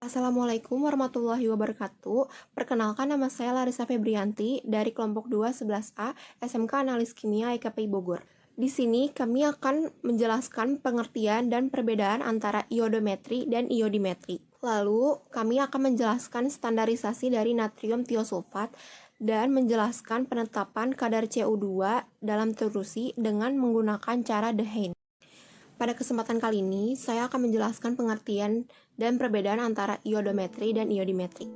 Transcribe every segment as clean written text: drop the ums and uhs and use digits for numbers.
Assalamualaikum warahmatullahi wabarakatuh. Perkenalkan, nama saya Larissa Febrianti dari kelompok 2 11A SMK Analis Kimia IKPI Bogor. Di sini kami akan menjelaskan pengertian dan perbedaan antara iodometri dan iodimetri. Lalu, kami akan menjelaskan standarisasi dari natrium tiosulfat dan menjelaskan penetapan kadar CO2 dalam terusi dengan menggunakan cara Dehaene. Pada kesempatan kali ini, saya akan menjelaskan pengertian dan perbedaan antara iodometri dan iodimetri.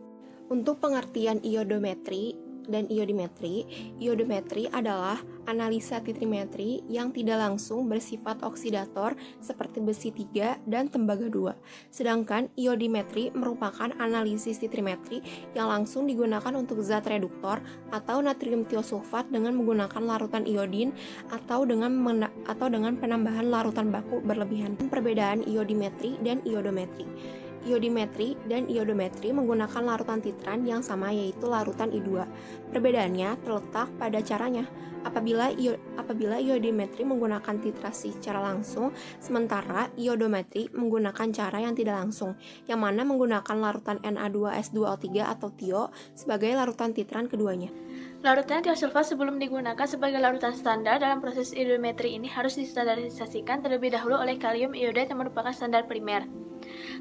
Untuk pengertian iodometri dan iodimetri adalah analisa titrimetri yang tidak langsung bersifat oksidator seperti besi 3 dan tembaga 2. Sedangkan iodimetri merupakan analisis titrimetri yang langsung digunakan untuk zat reduktor atau natrium tiosulfat dengan menggunakan larutan iodin atau dengan penambahan larutan baku berlebihan. Perbedaan iodimetri dan iodometri. Iodimetri dan iodometri menggunakan larutan titran yang sama, yaitu larutan I2. Perbedaannya terletak pada caranya. Apabila iodimetri menggunakan titrasi secara langsung, sementara iodometri menggunakan cara yang tidak langsung, yang mana menggunakan larutan Na2S2O3 atau TIO sebagai larutan titran keduanya. Larutan tiosulfat sebelum digunakan sebagai larutan standar dalam proses iodometri ini harus distandarisasikan terlebih dahulu oleh kalium iodate yang merupakan standar primer.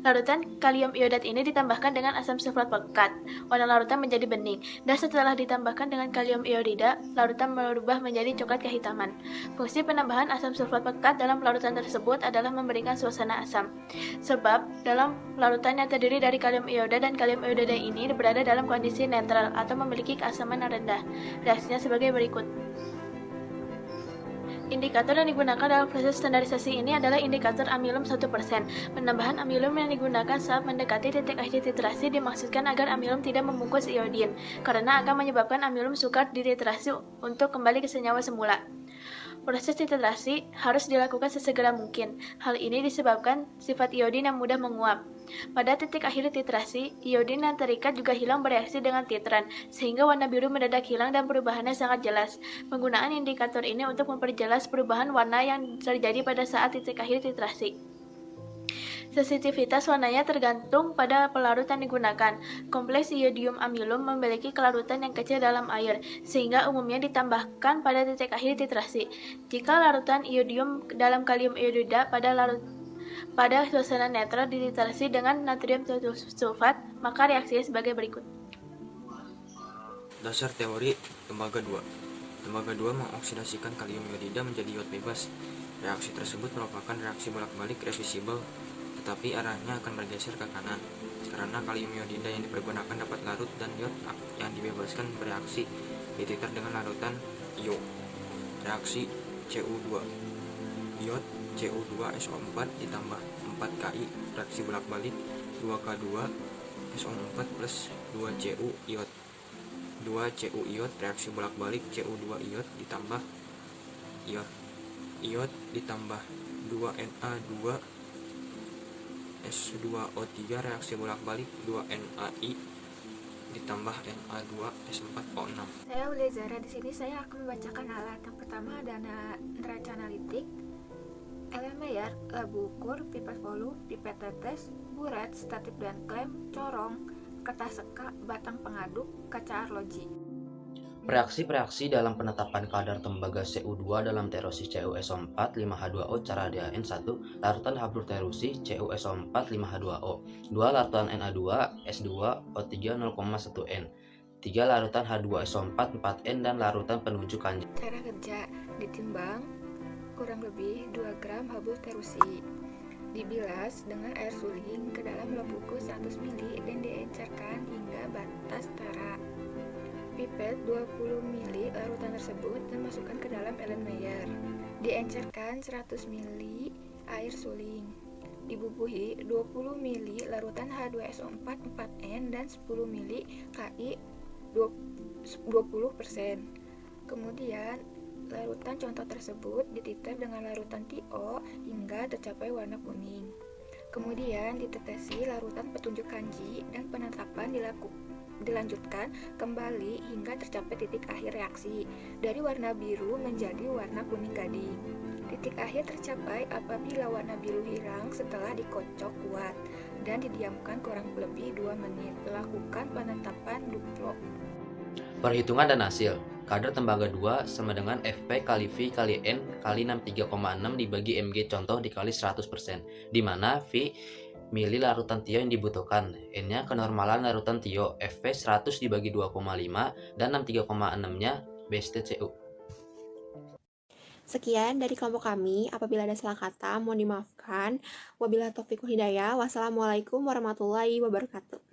Larutan kalium iodat ini ditambahkan dengan asam sulfat pekat, warna larutan menjadi bening, dan setelah ditambahkan dengan kalium iodida, larutan berubah menjadi coklat kehitaman. Fungsi penambahan asam sulfat pekat dalam larutan tersebut adalah memberikan suasana asam. Sebab, dalam larutan yang terdiri dari kalium ioda dan kalium iodida ini berada dalam kondisi netral atau memiliki keasaman yang rendah. Reaksinya sebagai berikut. Indikator yang digunakan dalam proses standarisasi ini adalah indikator amilum 1%. Penambahan amilum yang digunakan saat mendekati titik akhir titrasi dimaksudkan agar amilum tidak membungkus iodin, karena akan menyebabkan amilum sukar dititrasi untuk kembali ke senyawa semula. Proses titrasi harus dilakukan sesegera mungkin. Hal ini disebabkan sifat iodin yang mudah menguap. Pada titik akhir titrasi, iodin yang terikat juga hilang bereaksi dengan titran, sehingga warna biru mendadak hilang dan perubahannya sangat jelas. Penggunaan indikator ini untuk memperjelas perubahan warna yang terjadi pada saat titik akhir titrasi. Sensitivitas warnanya tergantung pada pelarut yang digunakan. Kompleks iodium amilum memiliki kelarutan yang kecil dalam air, sehingga umumnya ditambahkan pada titik akhir titrasi. Jika larutan iodium dalam kalium iodida pada suasana netral dititrasi dengan natrium tiosulfat, maka reaksinya sebagai berikut. Dasar teori tembaga 2. Tembaga 2 mengoksidasikan kalium iodida menjadi iod bebas. Reaksi tersebut merupakan reaksi bolak-balik reversibel, tetapi arahnya akan bergeser ke kanan, karena kalium iodida yang dipergunakan dapat larut dan iod yang dibebaskan bereaksi dititr dengan larutan IO. Reaksi Cu2. Iod Cu2SO4 ditambah 4Ki, reaksi bolak-balik 2K2SO4 plus 2Cu iod. 2Cu iod, reaksi bolak-balik Cu2 iod ditambah iod ditambah 2Na2 S2O3, reaksi bolak-balik 2NaI ditambah Na2S4O6. Saya Ulia Zara. Di sini saya akan membacakan alat. Yang pertama ada neraca analitik, Ellen Mayer, labu ukur, pipet volume, pipet tetes, buret, statif dan klem, corong, kertas seka, batang pengaduk, kaca arloji. Reaksi-reaksi dalam penetapan kadar tembaga Cu2 dalam terusi CuSO4 5H2O cara DAN1, larutan haploterusi CuSO4 5H2O, 2 larutan Na2 S2 O3 0,1N, 3 larutan H2SO4 4N dan larutan penunjuk kanji. Cara kerja: ditimbang kurang lebih 2 gram haploterusi, dibilas dengan air suling ke dalam labuku 100 ml dan diencerkan hingga batas tara. Pipet 20 ml larutan tersebut dan masukkan ke dalam Ellen Mayer. Diencerkan 100 ml air suling. Dibubuhi 20 ml larutan H2SO4 4N dan 10 ml Ki 20%. Kemudian larutan contoh tersebut dititr dengan larutan TiO hingga tercapai warna kuning. Kemudian ditetesi larutan petunjuk kanji dan penetapan dilanjutkan kembali hingga tercapai titik akhir reaksi dari warna biru menjadi warna kuning gading. Titik akhir tercapai apabila warna biru hilang setelah dikocok kuat dan didiamkan kurang lebih 2 menit. Lakukan penetapan duplo. Perhitungan dan hasil. Kadar tembaga 2 sama dengan Fp kali V kali N kali 63,6 dibagi Mg contoh dikali 100%, di mana V mili larutan tio yang dibutuhkan, N-nya kenormalan larutan tio, Fp 100 dibagi 2,5, dan 63,6-nya BSTCU. Sekian dari kelompok kami. Apabila ada salah kata, mohon dimaafkan. Wabillahi taufiq wal hidayah. Wassalamualaikum warahmatullahi wabarakatuh.